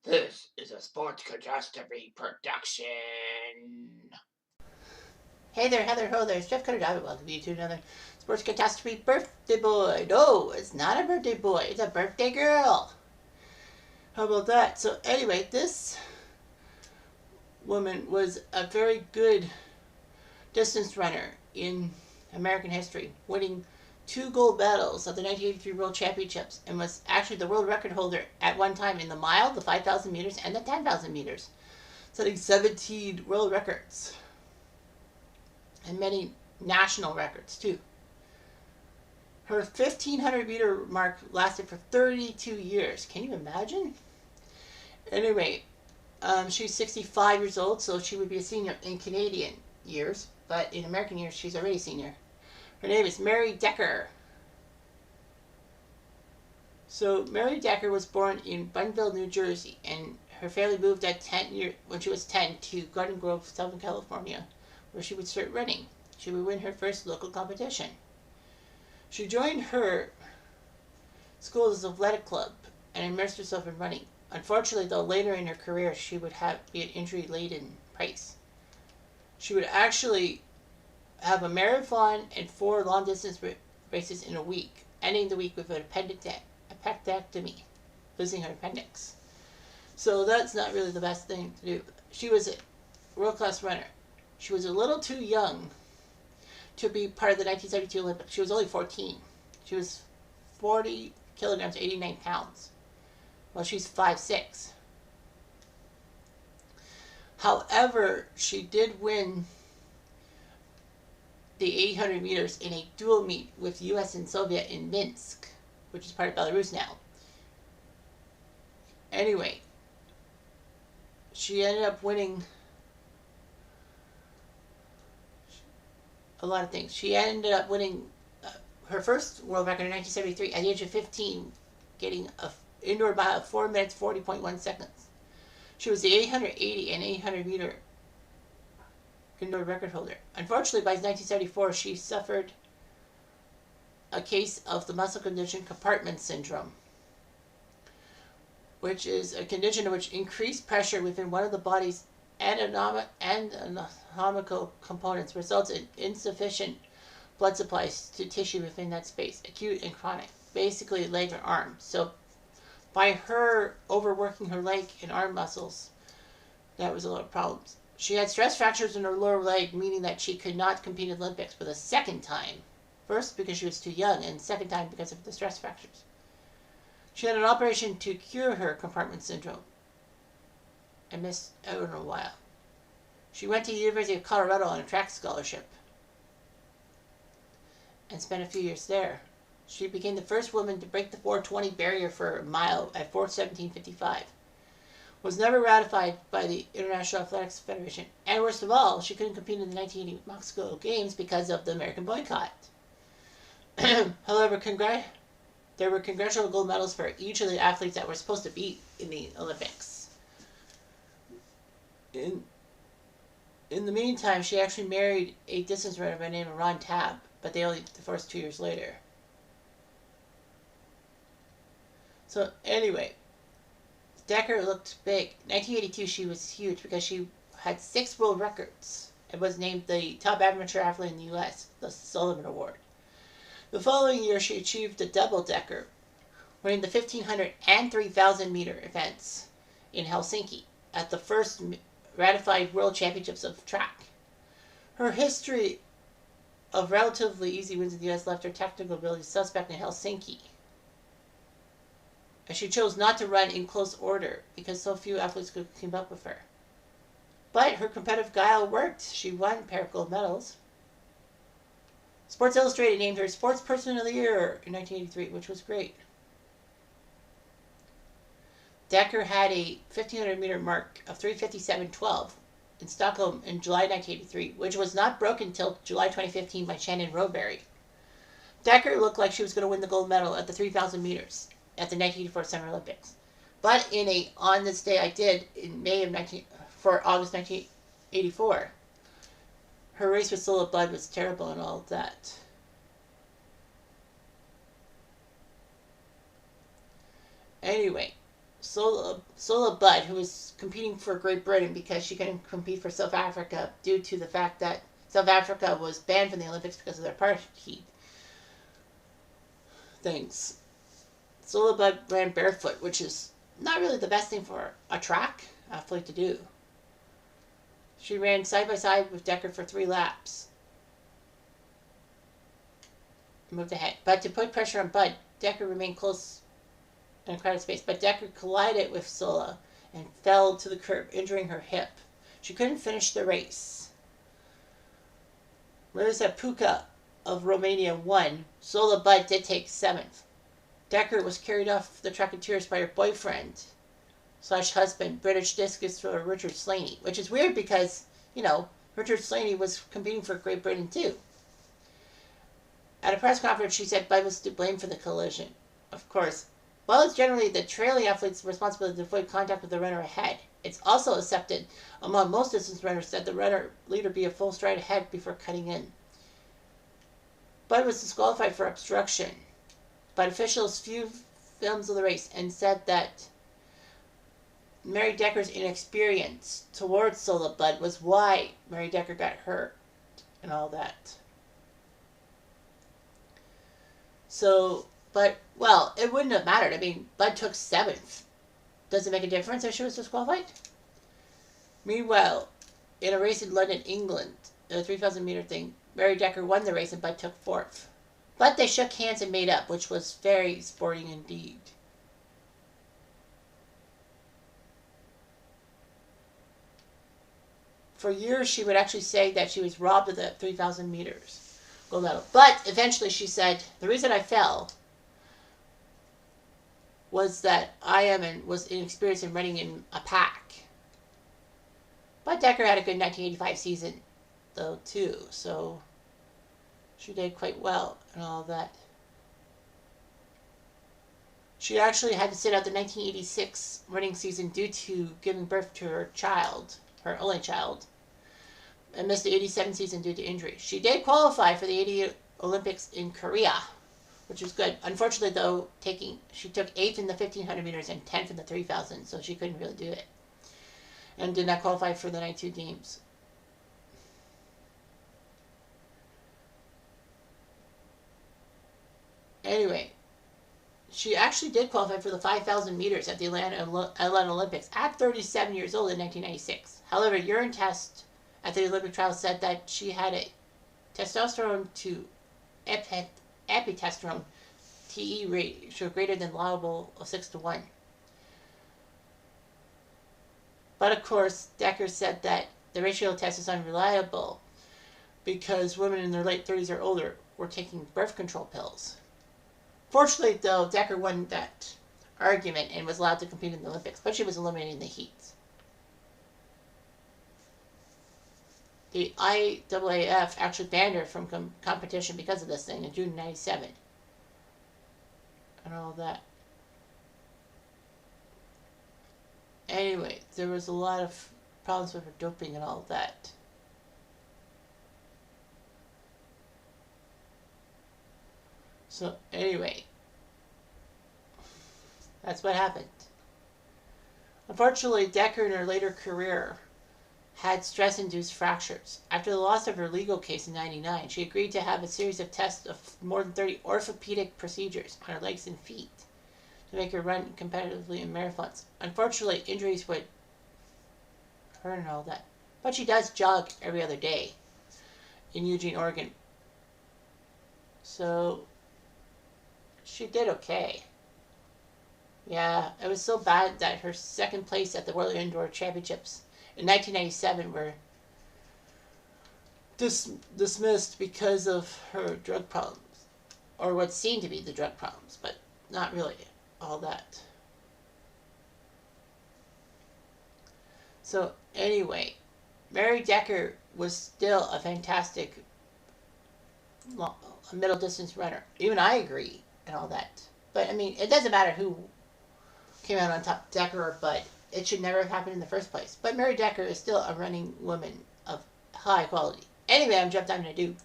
This is a sports catastrophe production. Hey there, Heather Ho there. It's Jeff Cutter. I welcome you to another sports catastrophe birthday boy. No, it's not a birthday boy. It's a birthday girl. How about that? So anyway, this woman was a very good distance runner in American history, winning 2 gold medals at the 1983 World Championships, and was actually the world record holder at one time in the mile, the 5,000 meters, and the 10,000 meters, setting 17 world records and many national records too. Her 1,500 meter mark lasted for 32 years. Can you imagine? Anyway, she's 65 years old, so she would be a senior in Canadian years, but in American years, she's already a senior. Her name is Mary Decker. So Mary Decker was born in Bunville, New Jersey, and her family moved at when she was 10 to Garden Grove, Southern California, where she would start running. She would win her first local competition. She joined her school's athletic club and immersed herself in running. Unfortunately, though, later in her career, she would be an injury-laden race. She would actually have a marathon and 4 long-distance races in a week, ending the week with an appendectomy, losing her appendix. So that's not really the best thing to do. She was a world-class runner. She was a little too young to be part of the 1972 Olympics. She was only 14. She was 40 kilograms, 89 pounds. Well, she's 5'6". However, she did win the 800 meters in a dual meet with US and Soviet in Minsk, which is part of Belarus now. Anyway, she ended up winning a lot of things. She ended up winning her first world record in 1973 at the age of 15, getting an indoor mile of 4 minutes 40.1 seconds. She was the 880 and 800 meter indoor record holder. Unfortunately, by 1974, she suffered a case of the muscle condition compartment syndrome, which is a condition in which increased pressure within one of the body's anatomical components results in insufficient blood supplies to tissue within that space, acute and chronic, basically leg or arm. So by her overworking her leg and arm muscles, that was a lot of problems. She had stress fractures in her lower leg, meaning that she could not compete in the Olympics for the second time. First, because she was too young, and second time because of the stress fractures. She had an operation to cure her compartment syndrome and missed out on a while. She went to the University of Colorado on a track scholarship and spent a few years there. She became the first woman to break the 4:20 barrier for a mile at 4:17:55. Was never ratified by the International Athletics Federation, and worst of all, she couldn't compete in the 1980 Moscow Games because of the American boycott. However, there were congressional gold medals for each of the athletes that were supposed to be in the Olympics. In the meantime, she actually married a distance runner by the name of Ron Tabb, but they only divorced 2 years later. So anyway, Decker looked big. 1982, she was huge because she had 6 world records and was named the top amateur athlete in the U.S., the Sullivan Award. The following year, she achieved a double-decker, winning the 1,500 and 3,000 meter events in Helsinki at the first ratified World Championships of track. Her history of relatively easy wins in the U.S. left her technical ability suspect in Helsinki, and she chose not to run in close order because so few athletes could keep up with her. But her competitive guile worked. She won a pair of gold medals. Sports Illustrated named her Sports Person of the Year in 1983, which was great. Decker had a 1,500 meter mark of 3:57.12 in Stockholm in July 1983, which was not broken until July 2015 by Shannon Rowberry. Decker looked like she was going to win the gold medal at the 3,000 meters at the 1984 Summer Olympics. But in a On This Day I Did in for August 1984, her race with Soul of Blood was terrible and all of that. Anyway, Sola Budd, who was competing for Great Britain because she couldn't compete for South Africa due to the fact that South Africa was banned from the Olympics because of their apartheid things. Sola Budd ran barefoot, which is not really the best thing for a track athlete to do. She ran side by side with Decker for 3 laps. Moved ahead. But to put pressure on Budd, Decker remained close in a crowded space. But Decker collided with Sola and fell to the curb, injuring her hip. She couldn't finish the race. Marisa Puca of Romania won. Sola Budd did take 7th. Decker was carried off the track in tears by her boyfriend / husband, British discus thrower Richard Slaney, which is weird because, Richard Slaney was competing for Great Britain too. At a press conference, she said Budd was to blame for the collision. Of course, while it's generally the trailing athlete's responsibility to avoid contact with the runner ahead, it's also accepted among most distance runners that the runner leader be a full stride ahead before cutting in. Budd was disqualified for obstruction, but officials viewed films of the race and said that Mary Decker's inexperience towards Sola Budd was why Mary Decker got hurt and all that. So, but, well, it wouldn't have mattered. I mean, Budd took 7th. Does it make a difference if she was disqualified? Meanwhile, in a race in London, England, a 3,000 meter thing, Mary Decker won the race and Budd took 4th. But they shook hands and made up, which was very sporting indeed. For years, she would actually say that she was robbed of the 3,000 meters gold medal. But eventually she said, the reason I fell was that was inexperienced in running in a pack. But Decker had a good 1985 season, though, too. So she did quite well and all that. She actually had to sit out the 1986 running season due to giving birth to her child, her only child, and missed the 87 season due to injury. She did qualify for the 88 Olympics in Korea, which was good. Unfortunately, though, she took 8th in the 1,500 meters and 10th in the 3,000, so she couldn't really do it. And did not qualify for the 92 games. Anyway, she actually did qualify for the 5,000 meters at the Atlanta Olympics at 37 years old in 1996. However, urine test at the Olympic trials said that she had a testosterone to epitestosterone TE ratio greater than allowable of 6:1. But of course, Decker said that the ratio test is unreliable because women in their late 30s or older were taking birth control pills. Fortunately, though, Decker won that argument and was allowed to compete in the Olympics, but she was eliminated in the heats. The IAAF actually banned her from competition because of this thing in June 1997. And all that. Anyway, there was a lot of problems with her doping and all that. So, anyway, that's what happened. Unfortunately, Decker in her later career had stress-induced fractures. After the loss of her legal case in 1999, she agreed to have a series of tests of more than 30 orthopedic procedures on her legs and feet to make her run competitively in marathons. Unfortunately, injuries would hurt and all that. But she does jog every other day in Eugene, Oregon. So she did okay. Yeah, it was so bad that her second place at the World Indoor Championships in 1997 were dismissed because of her drug problems, or what seemed to be the drug problems, but not really all that. So anyway, Mary Decker was still a fantastic middle distance runner. Even I agree and all that. But I mean, it doesn't matter who came out on top, Decker or Budd. It should never have happened in the first place. But Mary Decker is still a running woman of high quality. Anyway, I'm Jeff Diamond. I do.